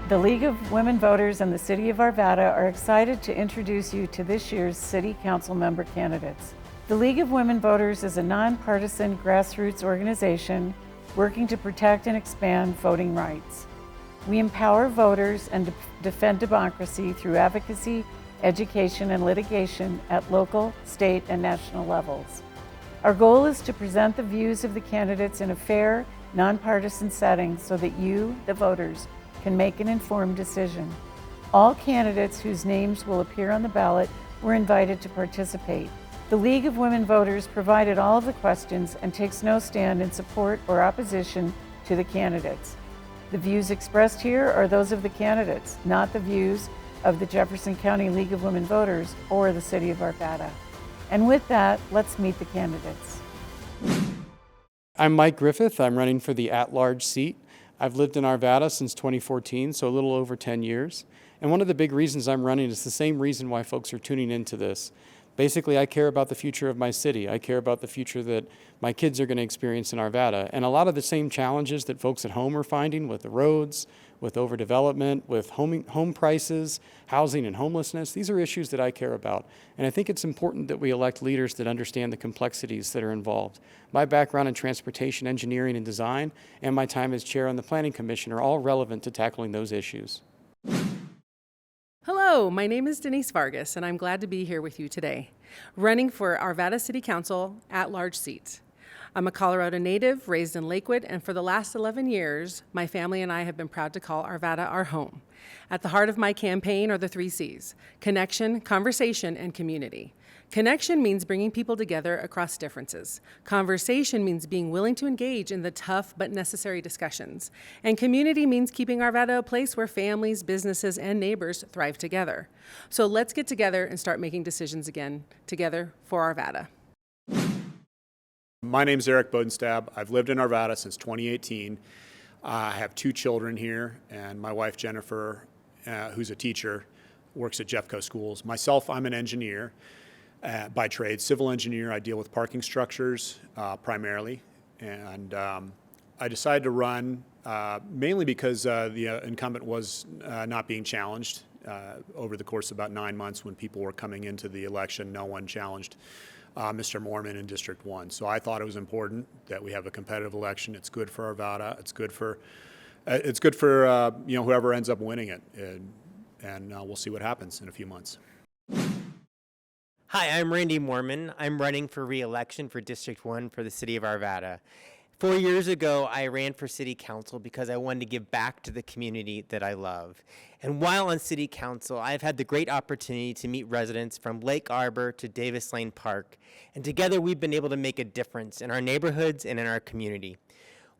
The League of Women Voters and the City of Arvada are excited to introduce you to this year's City Council member candidates. The League of Women Voters is a nonpartisan grassroots organization working to protect and expand voting rights. We empower voters and defend democracy through advocacy, education, and litigation at local, state, and national levels. Our goal is to present the views of the candidates in a fair, nonpartisan setting so that you, the voters, can make an informed decision. All candidates whose names will appear on the ballot were invited to participate. The League of Women Voters provided all of the questions and takes no stand in support or opposition to the candidates. The views expressed here are those of the candidates, not the views of the Jefferson County League of Women Voters or the City of Arvada. And with that, let's meet the candidates. I'm Mike Griffith. I'm running for the at-large seat. I've lived in Arvada since 2014, so a little over 10 years. And one of the big reasons I'm running is the same reason why folks are tuning into this. Basically, I care about the future of my city. I care about the future that my kids are going to experience in Arvada. And a lot of the same challenges that folks at home are finding with the roads, with overdevelopment, with home prices, housing and homelessness, these are issues that I care about. And I think it's important that we elect leaders that understand the complexities that are involved. My background in transportation, engineering, and design, and my time as chair on the Planning Commission are all relevant to tackling those issues. Hello, my name is Denise Vargas, and I'm glad to be here with you today, running for Arvada City Council at-large seat. I'm a Colorado native, raised in Lakewood, and for the last 11 years, my family and I have been proud to call Arvada our home. At the heart of my campaign are the 3 C's: connection, conversation, and community. Connection means bringing people together across differences. Conversation means being willing to engage in the tough but necessary discussions. And community means keeping Arvada a place where families, businesses, and neighbors thrive together. So let's get together and start making decisions again, together for Arvada. My name's Eric Bodenstab. I've lived in Arvada since 2018. I have 2 children here, and my wife Jennifer, who's a teacher, works at Jeffco Schools. Myself, I'm an engineer by trade, civil engineer. I deal with parking structures primarily, and I decided to run mainly because the incumbent was not being challenged. Over the course of about 9 months when people were coming into the election, no one challenged Mr. Moorman in District 1. So I thought it was important that we have a competitive election. It's good for Arvada. It's good for whoever ends up winning it, and we'll see what happens in a few months. Hi, I'm Randy Moorman. I'm running for re-election for District 1 for the City of Arvada. 4 years ago, I ran for City Council because I wanted to give back to the community that I love. And while on City Council, I've had the great opportunity to meet residents from Lake Arbor to Davis Lane Park, and together we've been able to make a difference in our neighborhoods and in our community.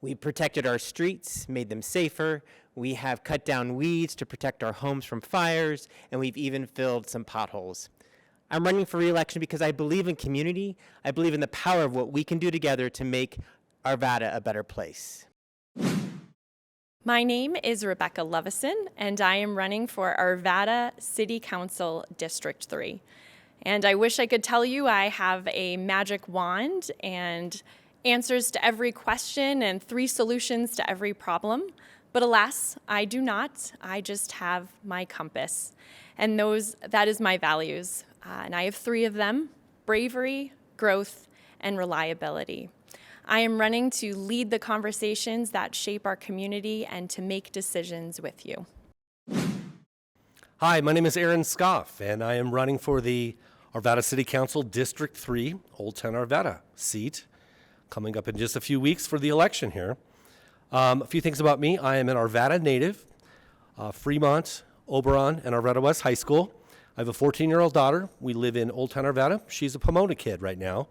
We've protected our streets, made them safer, we have cut down weeds to protect our homes from fires, and we've even filled some potholes. I'm running for re-election because I believe in community, I believe in the power of what we can do together to make Arvada a better place. My name is Rebecca Levison, and I am running for Arvada City Council District 3. And I wish I could tell you I have a magic wand and answers to every question and 3 solutions to every problem. But alas, I do not. I just have my compass. And that is my values. And I have 3 of them: bravery, growth, and reliability. I am running to lead the conversations that shape our community and to make decisions with you. Hi, my name is Aaron Scoff, and I am running for the Arvada City Council District 3, Old Town Arvada seat, coming up in just a few weeks for the election here. A few things about me. I am an Arvada native, Fremont, Oberon, and Arvada West High School. I have a 14-year-old daughter. We live in Old Town Arvada. She's a Pomona kid right now.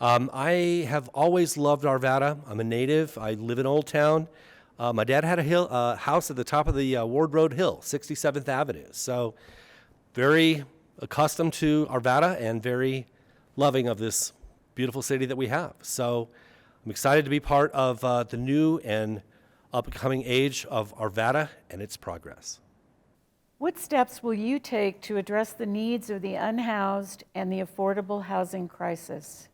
I have always loved Arvada. I'm a native. I live in Old Town. My dad had a house at the top of the Ward Road Hill, 67th Avenue. So very accustomed to Arvada and very loving of this beautiful city that we have. So I'm excited to be part of the new and upcoming age of Arvada and its progress. What steps will you take to address the needs of the unhoused and the affordable housing crisis?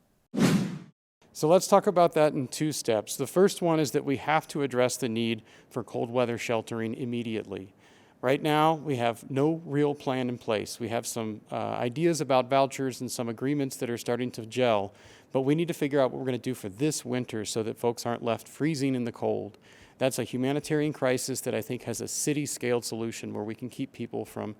So let's talk about that in 2 steps. The first one is that we have to address the need for cold weather sheltering immediately. Right now, we have no real plan in place. We have some ideas about vouchers and some agreements that are starting to gel, but we need to figure out what we're going to do for this winter so that folks aren't left freezing in the cold. That's a humanitarian crisis that I think has a city-scaled solution where we can keep people from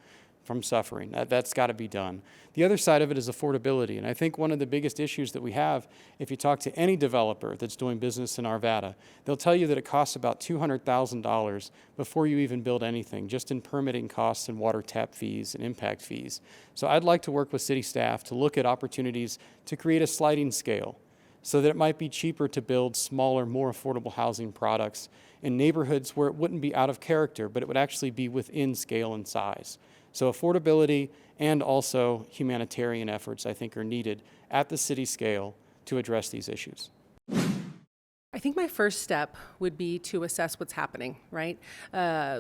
suffering. That's got to be done. The other side of it is affordability, and I think one of the biggest issues that we have, if you talk to any developer that's doing business in Arvada, they'll tell you that it costs about $200,000 before you even build anything, just in permitting costs and water tap fees and impact fees. So I'd like to work with city staff to look at opportunities to create a sliding scale so that it might be cheaper to build smaller, more affordable housing products in neighborhoods where it wouldn't be out of character, but it would actually be within scale and size. So affordability and also humanitarian efforts, I think, are needed at the city scale to address these issues. I think my first step would be to assess what's happening, right?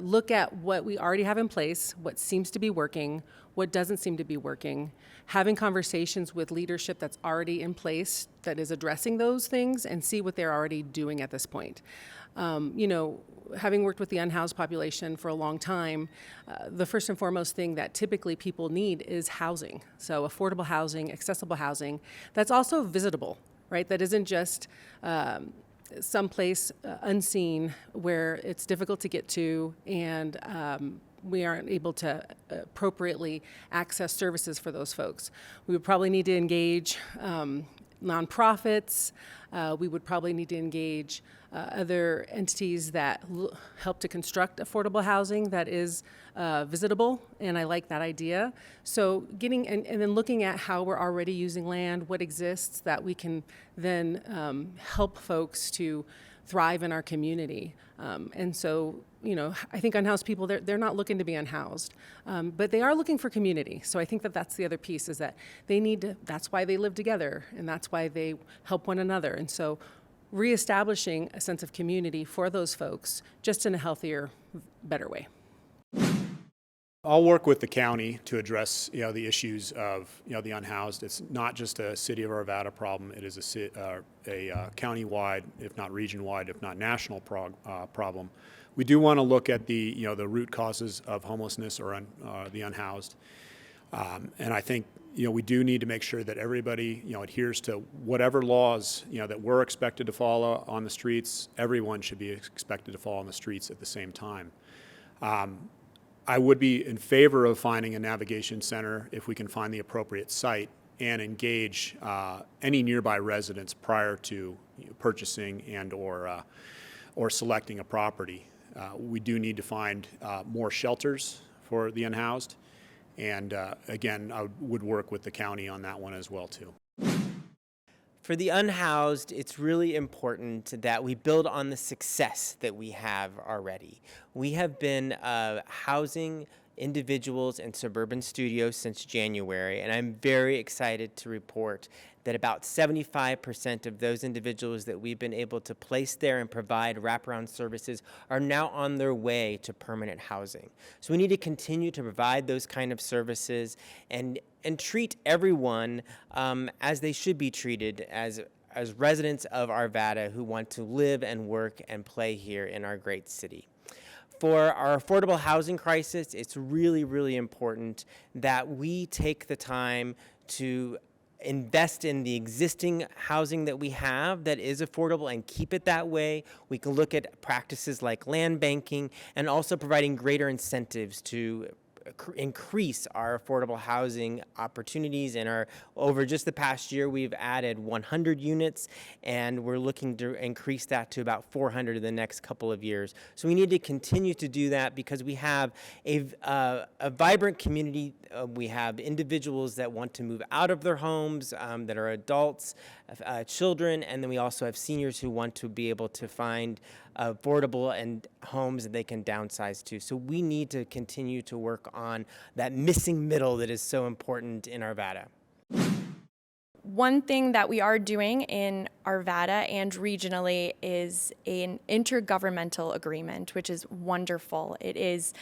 Look at what we already have in place, what seems to be working, what doesn't seem to be working, having conversations with leadership that's already in place that is addressing those things, and see what they're already doing at this point. Having worked with the unhoused population for a long time, the first and foremost thing that typically people need is housing. So affordable housing, accessible housing, that's also visitable, right? That isn't just someplace unseen where it's difficult to get to and we aren't able to appropriately access services for those folks. We would probably need to engage nonprofits. We would probably need to engage other entities that help to construct affordable housing that is visitable, and I like that idea. So getting and then looking at how we're already using land, what exists that we can then help folks to thrive in our community. And so, I think unhoused people, they're not looking to be unhoused, but they are looking for community. So I think that that's the other piece, is that they need to, that's why they live together, and that's why they help one another. And so reestablishing a sense of community for those folks just in a healthier, better way. I'll work with the county to address, the issues of, the unhoused. It's not just a City of Arvada problem. It is a county-wide, if not region-wide, if not national problem. We do want to look at the root causes of homelessness or the unhoused, and I think we do need to make sure that everybody adheres to whatever laws that we're expected to follow on the streets. Everyone should be expected to follow on the streets at the same time. I would be in favor of finding a navigation center if we can find the appropriate site and engage any nearby residents prior to purchasing and or selecting a property. We do need to find more shelters for the unhoused, and again, I would work with the county on that one as well too. For the unhoused, it's really important that we build on the success that we have already. We have been housing individuals in suburban studios since January, and I'm very excited to report that about 75% of those individuals that we've been able to place there and provide wraparound services are now on their way to permanent housing. So we need to continue to provide those kind of services and treat everyone as they should be treated as residents of Arvada who want to live and work and play here in our great city. For our affordable housing crisis, it's really, really important that we take the time to invest in the existing housing that we have that is affordable and keep it that way. We can look at practices like land banking and also providing greater incentives to increase our affordable housing opportunities. And over just the past year, we've added 100 units, and we're looking to increase that to about 400 in the next couple of years. So we need to continue to do that because we have a vibrant community. We have individuals that want to move out of their homes, that are adults, children, and then we also have seniors who want to be able to find affordable and homes that they can downsize to. So we need to continue to work on that missing middle that is so important in Arvada. One thing that we are doing in Arvada and regionally is an intergovernmental agreement, which is wonderful. It is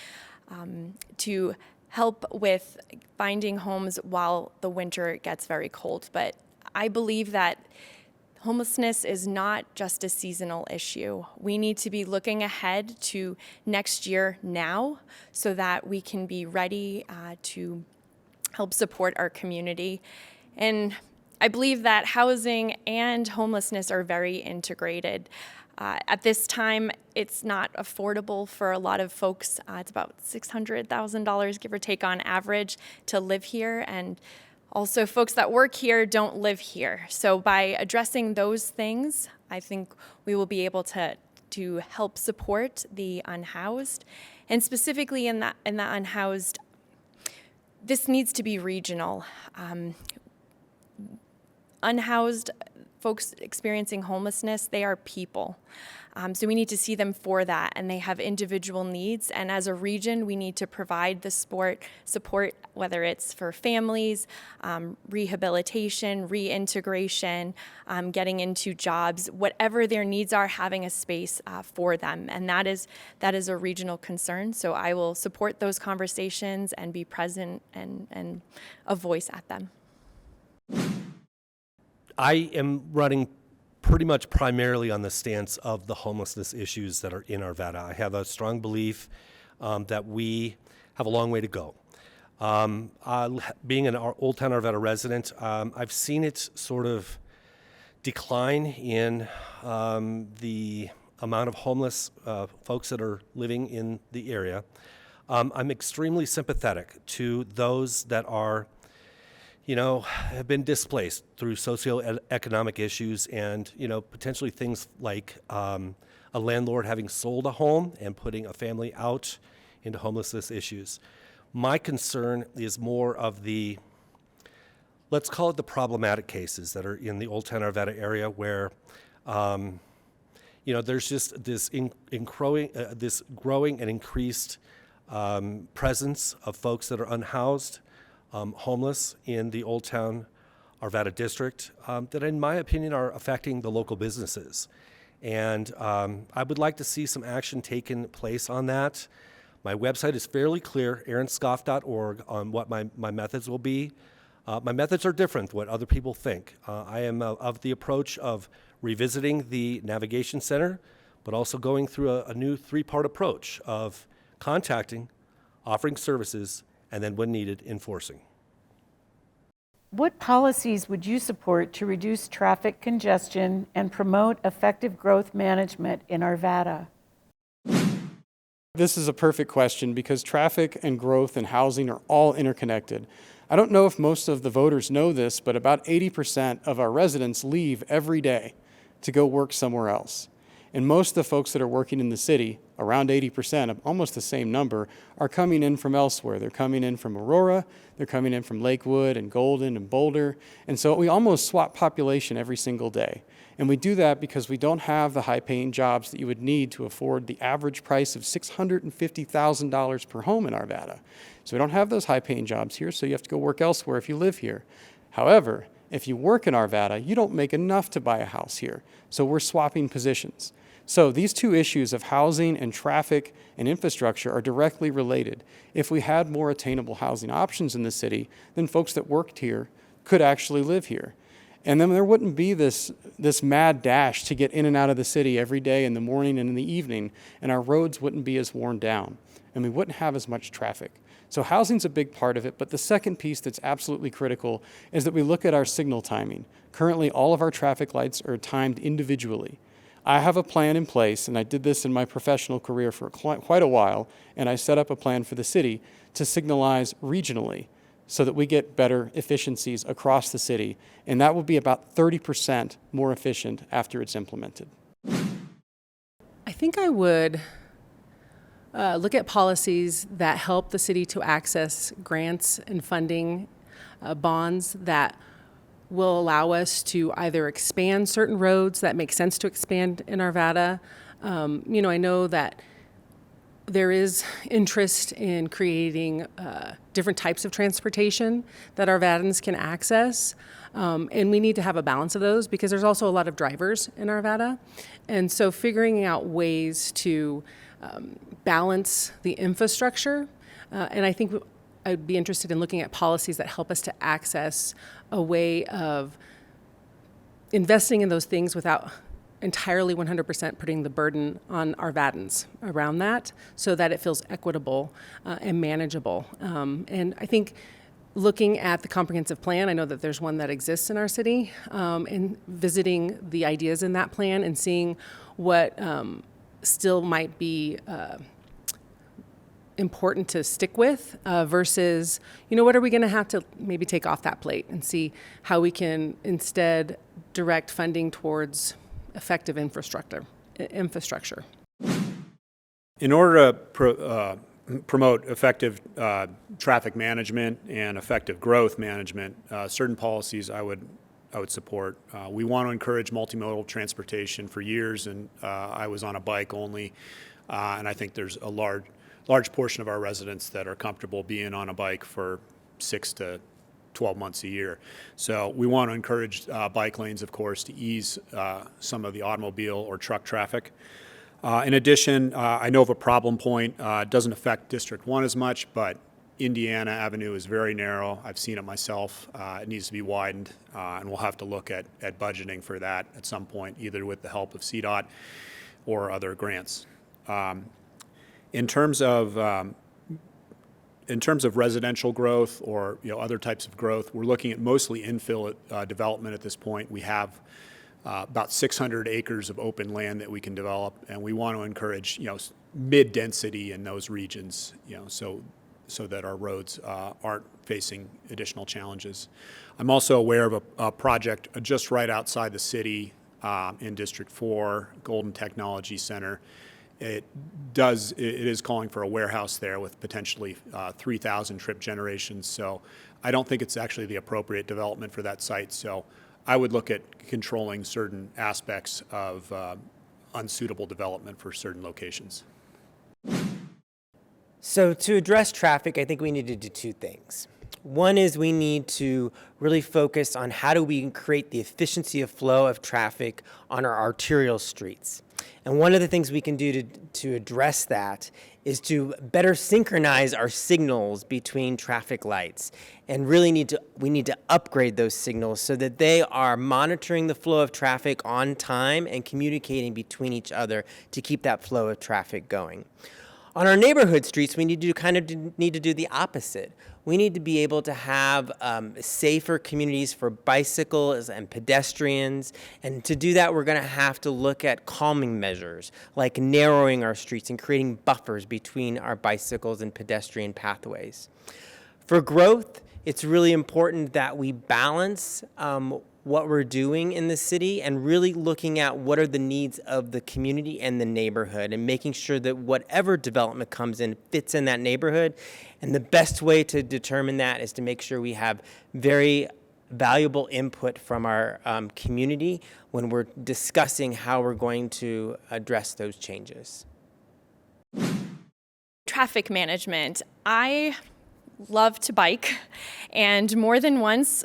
to help with finding homes while the winter gets very cold. But I believe that Homelessness is not just a seasonal issue. We need to be looking ahead to next year now so that we can be ready to help support our community. And I believe that housing and homelessness are very integrated. At this time, it's not affordable for a lot of folks. It's about $600,000, give or take, on average to live here. And also, folks that work here don't live here. So by addressing those things, I think we will be able to help support the unhoused. And specifically in the unhoused, this needs to be regional. Unhoused folks experiencing homelessness, they are people. So we need to see them for that, and they have individual needs. And as a region, we need to provide the support, whether it's for families, rehabilitation, reintegration, getting into jobs, whatever their needs are, having a space for them. And that is a regional concern. So I will support those conversations and be present and a voice at them. I am running pretty much primarily on the stance of the homelessness issues that are in Arvada. I have a strong belief that we have a long way to go. Being an Old Town Arvada resident, I've seen it sort of decline in the amount of homeless folks that are living in the area. I'm extremely sympathetic to those that are have been displaced through socioeconomic issues and, potentially things like a landlord having sold a home and putting a family out into homelessness issues. My concern is more of the, let's call it the problematic cases that are in the Old Town Arvada area where, there's just this this growing and increased presence of folks that are unhoused, homeless in the Old Town Arvada district that, in my opinion, are affecting the local businesses. And I would like to see some action taken place on that. My website is fairly clear, aaronscoff.org, on what my methods will be. My methods are different than what other people think. I am of the approach of revisiting the navigation center, but also going through a new three-part approach of contacting, offering services, and then when needed, enforcing. What policies would you support to reduce traffic congestion and promote effective growth management in Arvada? This is a perfect question because traffic and growth and housing are all interconnected. I don't know if most of the voters know this, but about 80% of our residents leave every day to go work somewhere else. And most of the folks that are working in the city, around 80%, almost the same number, are coming in from elsewhere. They're coming in from Aurora, they're coming in from Lakewood and Golden and Boulder. And so we almost swap population every single day. And we do that because we don't have the high-paying jobs that you would need to afford the average price of $650,000 per home in Arvada. So we don't have those high-paying jobs here, so you have to go work elsewhere if you live here. However, if you work in Arvada, you don't make enough to buy a house here. So we're swapping positions. So these two issues of housing and traffic and infrastructure are directly related. If we had more attainable housing options in the city, then folks that worked here could actually live here. And then there wouldn't be this mad dash to get in and out of the city every day in the morning and in the evening, and our roads wouldn't be as worn down, and we wouldn't have as much traffic. So housing's a big part of it, but the second piece that's absolutely critical is that we look at our signal timing. Currently, all of our traffic lights are timed individually. I have a plan in place, and I did this in my professional career for quite a while, and I set up a plan for the city to signalize regionally so that we get better efficiencies across the city, and that will be about 30% more efficient after it's implemented. I think I would look at policies that help the city to access grants and funding, bonds that will allow us to either expand certain roads that make sense to expand in Arvada. I know that there is interest in creating different types of transportation that Arvadans can access. And we need to have a balance of those because there's also a lot of drivers in Arvada. And so figuring out ways to balance the infrastructure. And I think I'd be interested in looking at policies that help us to access a way of investing in those things without entirely 100% putting the burden on Arvadans around that, so that it feels equitable and manageable. And I think looking at the comprehensive plan, I know that there's one that exists in our city, and visiting the ideas in that plan and seeing what still might be important to stick with versus, what are we going to have to maybe take off that plate, and see how we can instead direct funding towards effective infrastructure. In order to promote effective traffic management and effective growth management, certain policies I would support. We want to encourage multimodal transportation. For years, and I was on a bike only, and I think there's a large portion of our residents that are comfortable being on a bike for 6 to 12 months a year. So we want to encourage bike lanes, of course, to ease some of the automobile or truck traffic. In addition, I know of a problem point. It doesn't affect District 1 as much, but Indiana Avenue is very narrow. I've seen it myself. It needs to be widened, and we'll have to look at budgeting for that at some point, either with the help of CDOT or other grants. In terms of residential growth or other types of growth, we're looking at mostly infill development at this point. We have about 600 acres of open land that we can develop, and we want to encourage mid-density in those regions, so that our roads aren't facing additional challenges. I'm also aware of a project just right outside the city in District 4, Golden Technology Center. It is calling for a warehouse there with potentially 3,000 trip generations. So I don't think it's actually the appropriate development for that site. So I would look at controlling certain aspects of unsuitable development for certain locations. So to address traffic, I think we need to do two things. One is we need to really focus on how do we create the efficiency of flow of traffic on our arterial streets. And one of the things we can do to address that is to better synchronize our signals between traffic lights. And really we need to upgrade those signals so that they are monitoring the flow of traffic on time and communicating between each other to keep that flow of traffic going. On our neighborhood streets, we need to do the opposite. We need to be able to have safer communities for bicycles and pedestrians. And to do that, we're going to have to look at calming measures, like narrowing our streets and creating buffers between our bicycles and pedestrian pathways. For growth, it's really important that we balance what we're doing in the city and really looking at what are the needs of the community and the neighborhood and making sure that whatever development comes in fits in that neighborhood. And the best way to determine that is to make sure we have very valuable input from our community when we're discussing how we're going to address those changes. Traffic management. I love to bike, and more than once,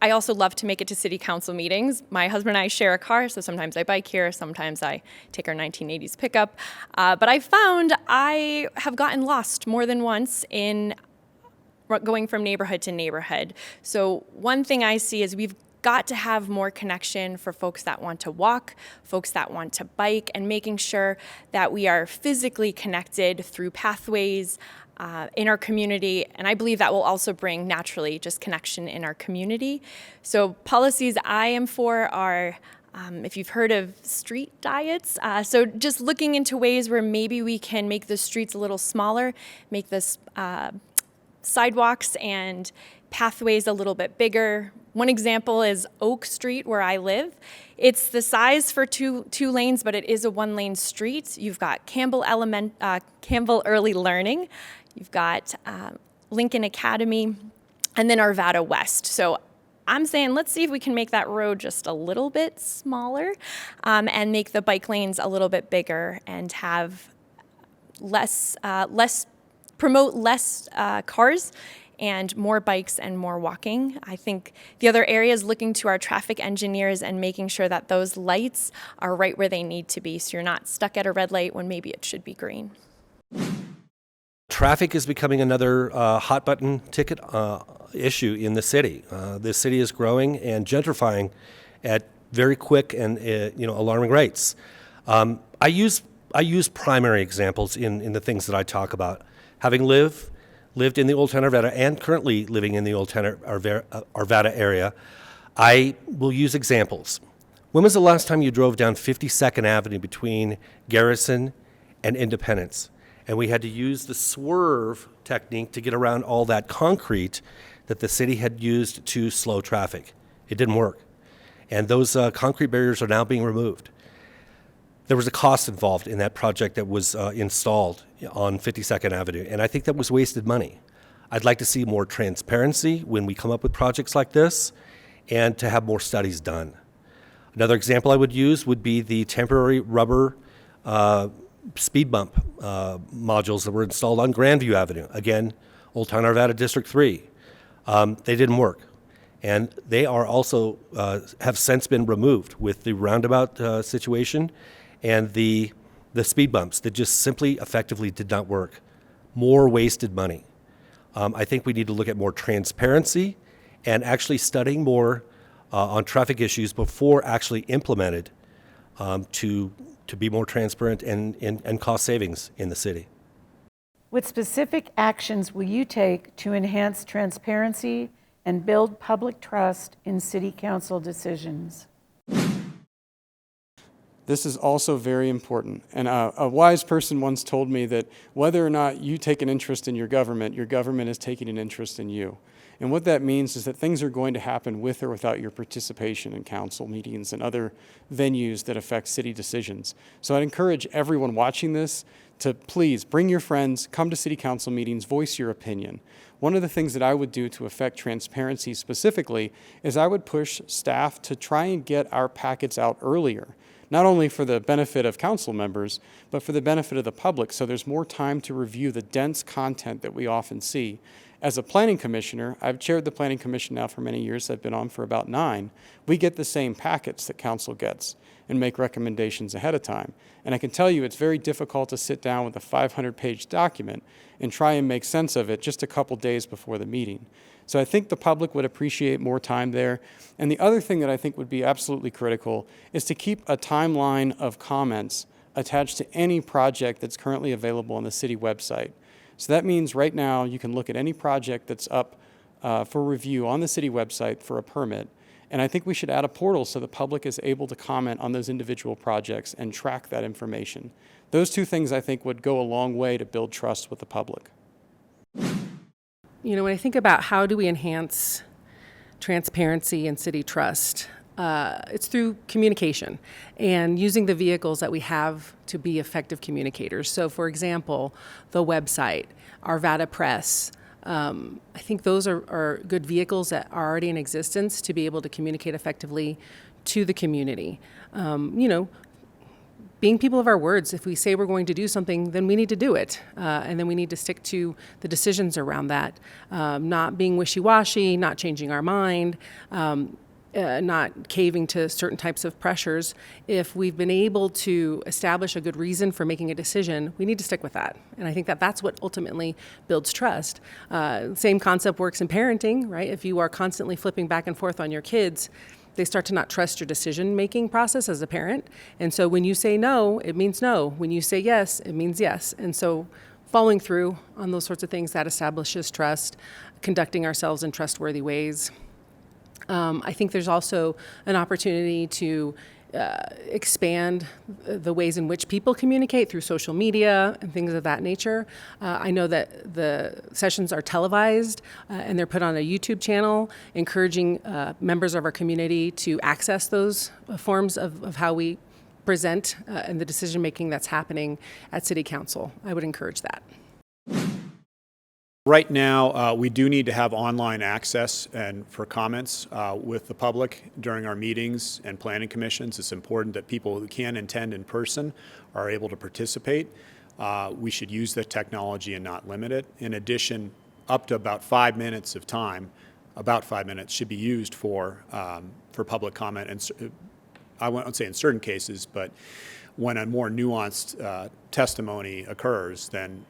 I also love to make it to city council meetings. My husband and I share a car, so sometimes I bike here, sometimes I take our 1980s pickup. But I found I have gotten lost more than once in going from neighborhood to neighborhood. So one thing I see is we've got to have more connection for folks that want to walk, folks that want to bike, and making sure that we are physically connected through pathways in our community, and I believe that will also bring naturally just connection in our community. So policies I am for are, if you've heard of street diets, so just looking into ways where maybe we can make the streets a little smaller, make this sidewalks and pathways a little bit bigger. One example is Oak Street, where I live. It's the size for two lanes, but it is a one-lane street. You've got Campbell Early Learning. You've got Lincoln Academy, and then Arvada West. So I'm saying let's see if we can make that road just a little bit smaller and make the bike lanes a little bit bigger and have promote less cars and more bikes and more walking. I think the other area is looking to our traffic engineers and making sure that those lights are right where they need to be, so you're not stuck at a red light when maybe it should be green. Traffic is becoming another hot button ticket issue in the city. The city is growing and gentrifying at very quick and alarming rates. I use primary examples in the things that I talk about. Having lived in the Old Town Arvada and currently living in the Old Town Arvada area, I will use examples. When was the last time you drove down 52nd Avenue between Garrison and Independence? And we had to use the swerve technique to get around all that concrete that the city had used to slow traffic. It didn't work. And those concrete barriers are now being removed. There was a cost involved in that project that was installed on 52nd Avenue, and I think that was wasted money. I'd like to see more transparency when we come up with projects like this and to have more studies done. Another example I would use would be the temporary rubber speed bump modules that were installed on Grandview Avenue. Again, Old Town Arvada District 3. They didn't work. And they are also have since been removed with the roundabout situation and the speed bumps that just simply effectively did not work. More wasted money. I think we need to look at more transparency and actually studying more on traffic issues before actually implemented to be more transparent and cost savings in the city. What specific actions will you take to enhance transparency and build public trust in city council decisions? This is also very important. And a wise person once told me that whether or not you take an interest in your government is taking an interest in you. And what that means is that things are going to happen with or without your participation in council meetings and other venues that affect city decisions. So I'd encourage everyone watching this to please bring your friends, come to city council meetings, voice your opinion. One of the things that I would do to affect transparency specifically is I would push staff to try and get our packets out earlier. Not only for the benefit of council members, but for the benefit of the public, so there's more time to review the dense content that we often see. As a planning commissioner, I've chaired the planning commission now for many years. I've been on for about 9. We get the same packets that council gets and make recommendations ahead of time. And I can tell you it's very difficult to sit down with a 500-page document and try and make sense of it just a couple days before the meeting. So I think the public would appreciate more time there. And the other thing that I think would be absolutely critical is to keep a timeline of comments attached to any project that's currently available on the city website. So that means right now you can look at any project that's up for review on the city website for a permit. And I think we should add a portal so the public is able to comment on those individual projects and track that information. Those two things I think would go a long way to build trust with the public. You know, when I think about how do we enhance transparency and city trust, it's through communication and using the vehicles that we have to be effective communicators. So, for example, the website, Arvada Press, I think those are good vehicles that are already in existence to be able to communicate effectively to the community. Being people of our words, if we say we're going to do something, then we need to do it. And then we need to stick to the decisions around that, not being wishy-washy, not changing our mind, not caving to certain types of pressures. If we've been able to establish a good reason for making a decision, we need to stick with that. And I think that that's what ultimately builds trust. Same concept works in parenting, right? If you are constantly flipping back and forth on your kids, they start to not trust your decision-making process as a parent. And so when you say no, it means no. When you say yes, it means yes. And so following through on those sorts of things, that establishes trust, conducting ourselves in trustworthy ways. I think there's also an opportunity to expand the ways in which people communicate through social media and things of that nature. I know that the sessions are televised and they're put on a YouTube channel, encouraging members of our community to access those forms of how we present and the decision making that's happening at City Council. I would encourage that. Right now, we do need to have online access and for comments with the public during our meetings and planning commissions. It's important that people who can attend in person are able to participate. We should use the technology and not limit it. In addition, up to about 5 minutes of time, about 5 minutes, should be used for public comment. And I won't say in certain cases, but when a more nuanced testimony occurs, then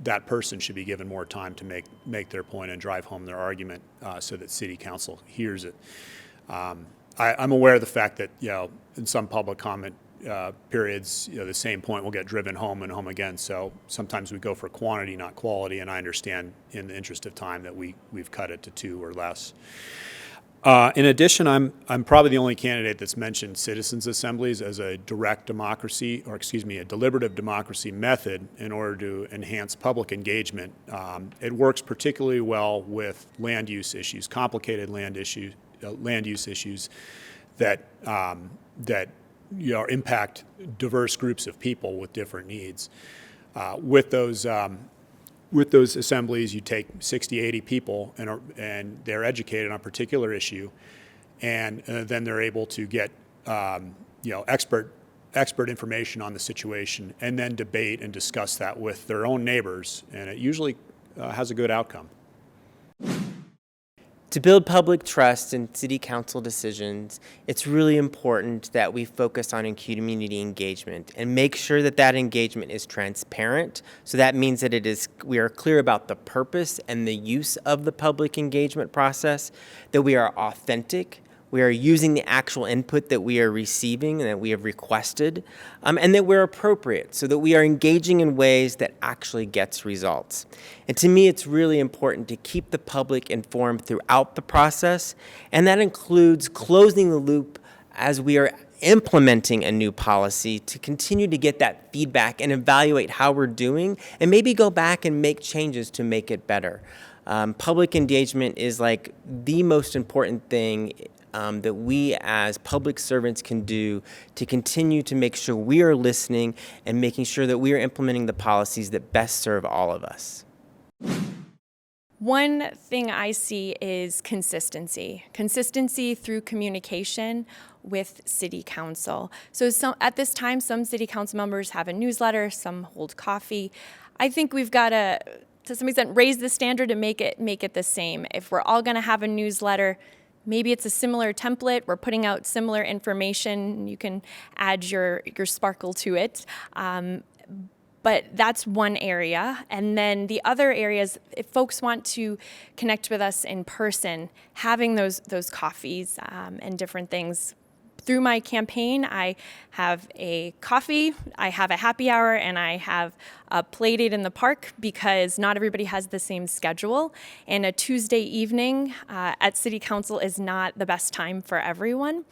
that person should be given more time to make their point and drive home their argument so that City Council hears it. I'm aware of the fact that, in some public comment periods, the same point will get driven home and home again. So sometimes we go for quantity, not quality, and I understand in the interest of time that we've cut it to 2 or less. In addition, I'm probably the only candidate that's mentioned citizens' assemblies as a direct democracy, or a deliberative democracy method in order to enhance public engagement. It works particularly well with land use issues, complicated land use issues that impact diverse groups of people with different needs. With those assemblies, you take 60, 80 people, and they're educated on a particular issue, and then they're able to get expert information on the situation, and then debate and discuss that with their own neighbors, and it usually has a good outcome. To build public trust in city council decisions, it's really important that we focus on community engagement and make sure that that engagement is transparent. So that means that we are clear about the purpose and the use of the public engagement process, that we are authentic, we are using the actual input that we are receiving and that we have requested, and that we're appropriate, so that we are engaging in ways that actually gets results. And to me, it's really important to keep the public informed throughout the process, and that includes closing the loop as we are implementing a new policy to continue to get that feedback and evaluate how we're doing, and maybe go back and make changes to make it better. Public engagement is like the most important thing that we as public servants can do to continue to make sure we are listening and making sure that we are implementing the policies that best serve all of us. One thing I see is consistency. Consistency through communication with City Council. So at this time, some City Council members have a newsletter, some hold coffee. I think we've got to some extent, raise the standard and make it the same. If we're all going to have a newsletter, maybe it's a similar template. We're putting out similar information. You can add your sparkle to it. But that's one area. And then the other areas, if folks want to connect with us in person, having those coffees and different things. Through my campaign, I have a coffee, I have a happy hour, and I have a play date in the park because not everybody has the same schedule. And a Tuesday evening at City Council is not the best time for everyone.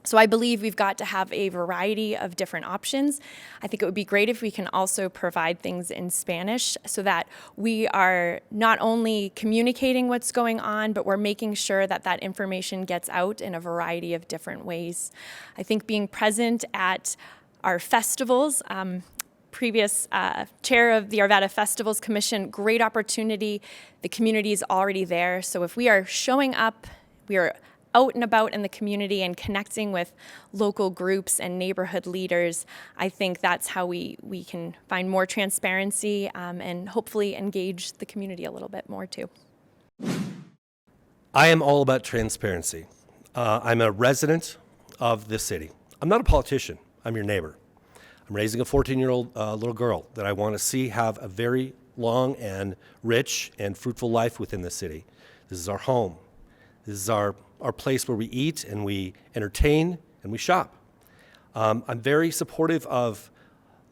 So I believe we've got to have a variety of different options. I think it would be great if we can also provide things in Spanish so that we are not only communicating what's going on, but we're making sure that that information gets out in a variety of different ways. I think being present at our festivals, previous chair of the Arvada Festivals Commission, great opportunity. The community is already there. So if we are showing up, we are out and about in the community and connecting with local groups and neighborhood leaders, I think that's how we can find more transparency and hopefully engage the community a little bit more too. I am all about transparency. I'm a resident of this city. I'm not a politician. I'm your neighbor. I'm raising a 14-year-old little girl that I want to see have a very long and rich and fruitful life within the city. This is our home. This is our place where we eat and we entertain and we shop. I'm very supportive of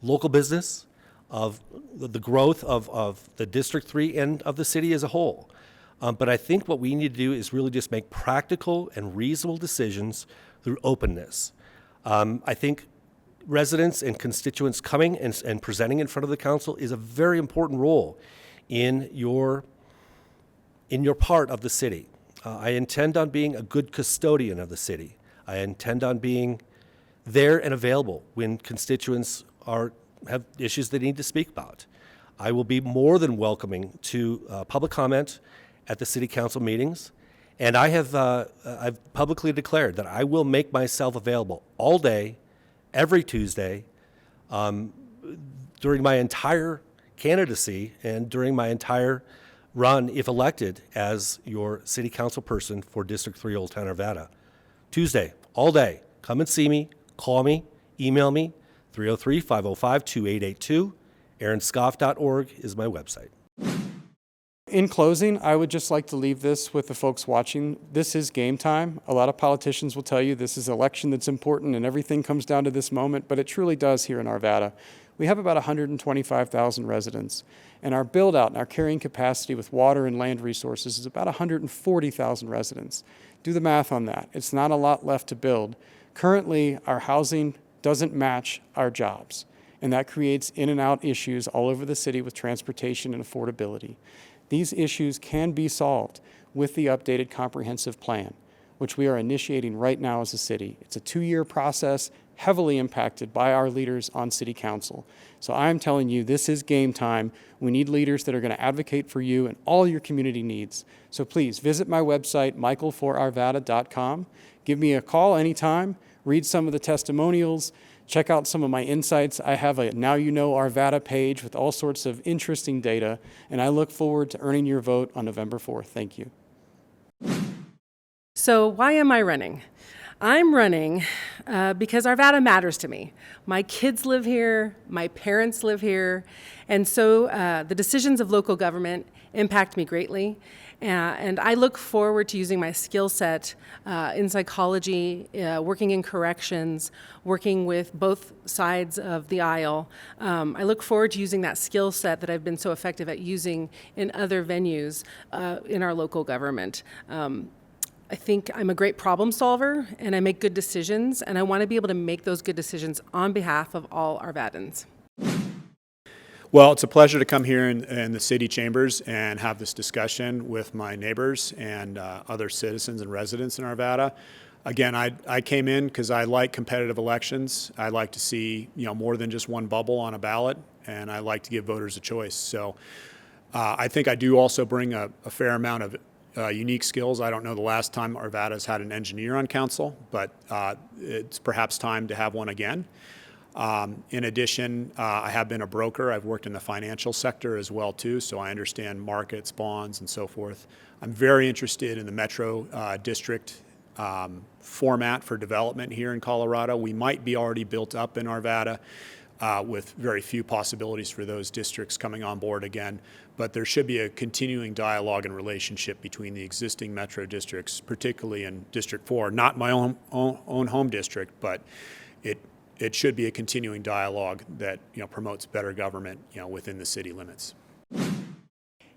local business, of the growth of the District 3 and of the city as a whole. But I think what we need to do is really just make practical and reasonable decisions through openness. I think residents and constituents coming and presenting in front of the council is a very important role in your part of the city. I intend on being a good custodian of the city. I intend on being there and available when constituents have issues they need to speak about. I will be more than welcoming to public comment at the city council meetings, and I've publicly declared that I will make myself available all day, every Tuesday, during my entire candidacy and during my entire run, if elected, as your city council person for District 3 Old Town Arvada. Tuesday, all day. Come and see me, call me, email me, 303-505-2882. AaronScoff.org is my website. in closing, I would just like to leave this with the folks watching. This is game time. A lot of politicians will tell you this is an election that's important and everything comes down to this moment, but it truly does here in Arvada. We have about 125,000 residents, and our build out and our carrying capacity with water and land resources is about 140,000 residents. Do the math on that. It's not a lot left to build. Currently, our housing doesn't match our jobs, and that creates in and out issues all over the city with transportation and affordability. These issues can be solved with the updated comprehensive plan, which we are initiating right now as a city. It's a 2-year process, heavily impacted by our leaders on City Council. So I'm telling you, this is game time. We need leaders that are going to advocate for you and all your community needs. So please visit my website, michaelforarvada.com. Give me a call anytime, read some of the testimonials, check out some of my insights. I have a Now You Know Arvada page with all sorts of interesting data, and I look forward to earning your vote on November 4th. Thank you. So why am I running? I'm running because Arvada matters to me. My kids live here, my parents live here, and so the decisions of local government impact me greatly. And I look forward to using my skill set in psychology, working in corrections, working with both sides of the aisle. I look forward to using that skill set that I've been so effective at using in other venues in our local government. I think I'm a great problem solver, and I make good decisions, and I want to be able to make those good decisions on behalf of all Arvadans. Well, it's a pleasure to come here in the city chambers and have this discussion with my neighbors and other citizens and residents in Arvada. Again, I came in because I like competitive elections. I like to see more than just one bubble on a ballot, and I like to give voters a choice. So I think I do also bring a fair amount of unique skills. I don't know the last time Arvada's had an engineer on council, but it's perhaps time to have one again. In addition, I have been a broker. I've worked in the financial sector as well too, so I understand markets, bonds, and so forth. I'm very interested in the Metro District format for development here in Colorado. We might be already built up in Arvada with very few possibilities for those districts coming on board again, but there should be a continuing dialogue and relationship between the existing Metro districts, particularly in District 4, not my own home district, but it should be a continuing dialogue that promotes better government within the city limits.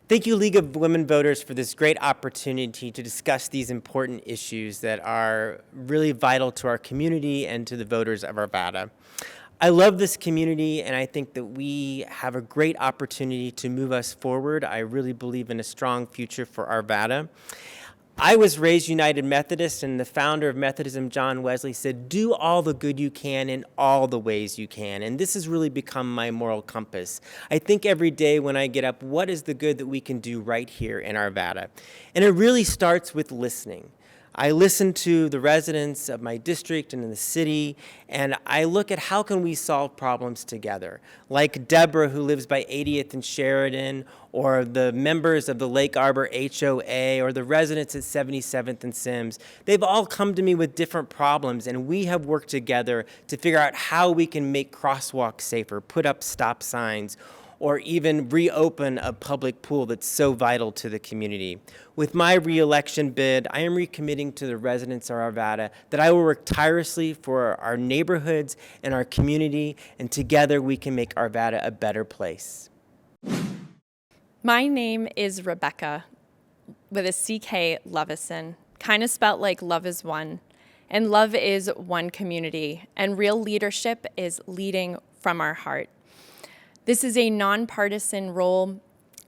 Thank you, League of Women Voters, for this great opportunity to discuss these important issues that are really vital to our community and to the voters of Arvada. I love this community, and I think that we have a great opportunity to move us forward. I really believe in a strong future for Arvada. I was raised United Methodist, and the founder of Methodism, John Wesley, said, do all the good you can in all the ways you can. And this has really become my moral compass. I think every day when I get up, what is the good that we can do right here in Arvada? And it really starts with listening. I listen to the residents of my district and in the city, and I look at how can we solve problems together. Like Deborah, who lives by 80th and Sheridan, or the members of the Lake Arbor HOA, or the residents at 77th and Sims. They've all come to me with different problems, and we have worked together to figure out how we can make crosswalks safer, put up stop signs, or even reopen a public pool that's so vital to the community. With my re-election bid, I am recommitting to the residents of Arvada that I will work tirelessly for our neighborhoods and our community, and together we can make Arvada a better place. My name is Rebecca, with a CK Lovison, kind of spelt like love is one. And love is one community, and real leadership is leading from our heart. This is a nonpartisan role,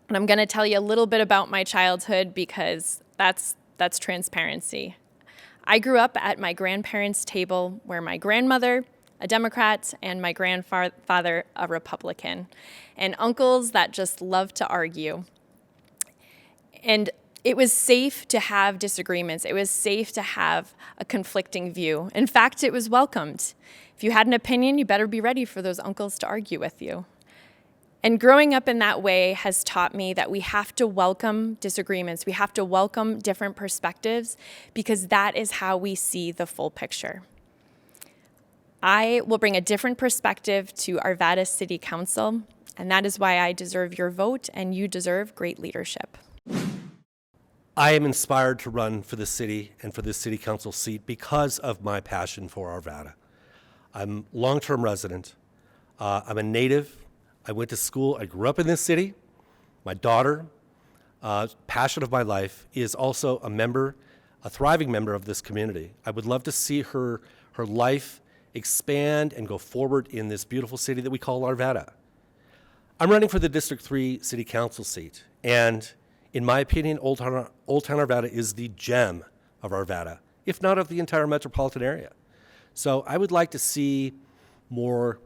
and I'm going to tell you a little bit about my childhood because that's transparency. I grew up at my grandparents' table where my grandmother, a Democrat, and my grandfather, a Republican, and uncles that just loved to argue. And it was safe to have disagreements. It was safe to have a conflicting view. In fact, it was welcomed. If you had an opinion, you better be ready for those uncles to argue with you. And growing up in that way has taught me that we have to welcome disagreements. We have to welcome different perspectives because that is how we see the full picture. I will bring a different perspective to Arvada City Council, and that is why I deserve your vote and you deserve great leadership. I am inspired to run for the city and for this city council seat because of my passion for Arvada. I'm a long-term resident. I'm a native. I went to school. I grew up in this city. My daughter, passion of my life, is also a thriving member of this community. I would love to see her life expand and go forward in this beautiful city that we call Arvada. I'm running for the District 3 City Council seat, and in my opinion, Old Town Arvada is the gem of Arvada, if not of the entire metropolitan area. So I would like to see more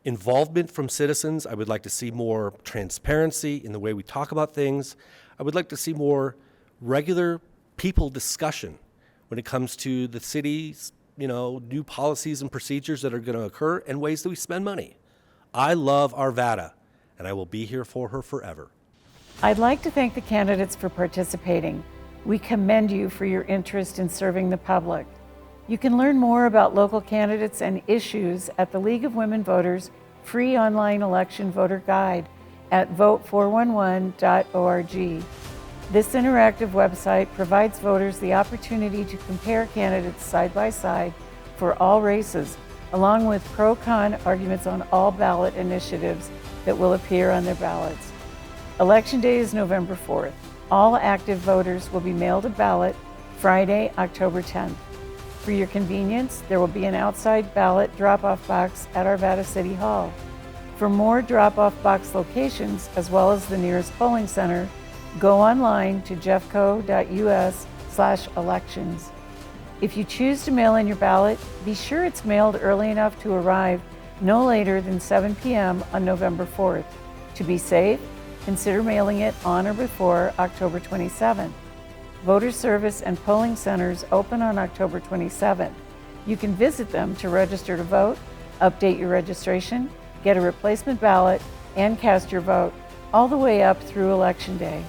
involvement from citizens. I would like to see more transparency in the way we talk about things. I would like to see more regular people discussion when it comes to the city's, new policies and procedures that are going to occur and ways that we spend money. I love Arvada, and I will be here for her forever. I'd like to thank the candidates for participating. We commend you for your interest in serving the public. You can learn more about local candidates and issues at the League of Women Voters free online election voter guide at vote411.org. This interactive website provides voters the opportunity to compare candidates side by side for all races, along with pro-con arguments on all ballot initiatives that will appear on their ballots. Election Day is November 4th. All active voters will be mailed a ballot Friday, October 10th. For your convenience, there will be an outside ballot drop-off box at Arvada City Hall. For more drop-off box locations, as well as the nearest polling center, go online to jeffco.us/elections. If you choose to mail in your ballot, be sure it's mailed early enough to arrive no later than 7 p.m. on November 4th. To be safe, consider mailing it on or before October 27th. Voter service and polling centers open on October 27th. You can visit them to register to vote, update your registration, get a replacement ballot, and cast your vote, all the way up through Election Day.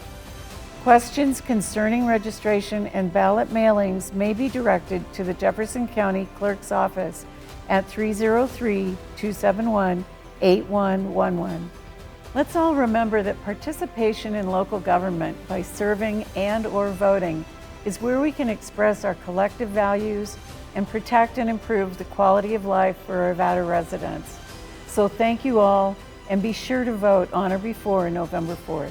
Questions concerning registration and ballot mailings may be directed to the Jefferson County Clerk's Office at 303-271-8111. Let's all remember that participation in local government by serving and/or voting is where we can express our collective values and protect and improve the quality of life for Arvada residents. So thank you all, and be sure to vote on or before November 4th.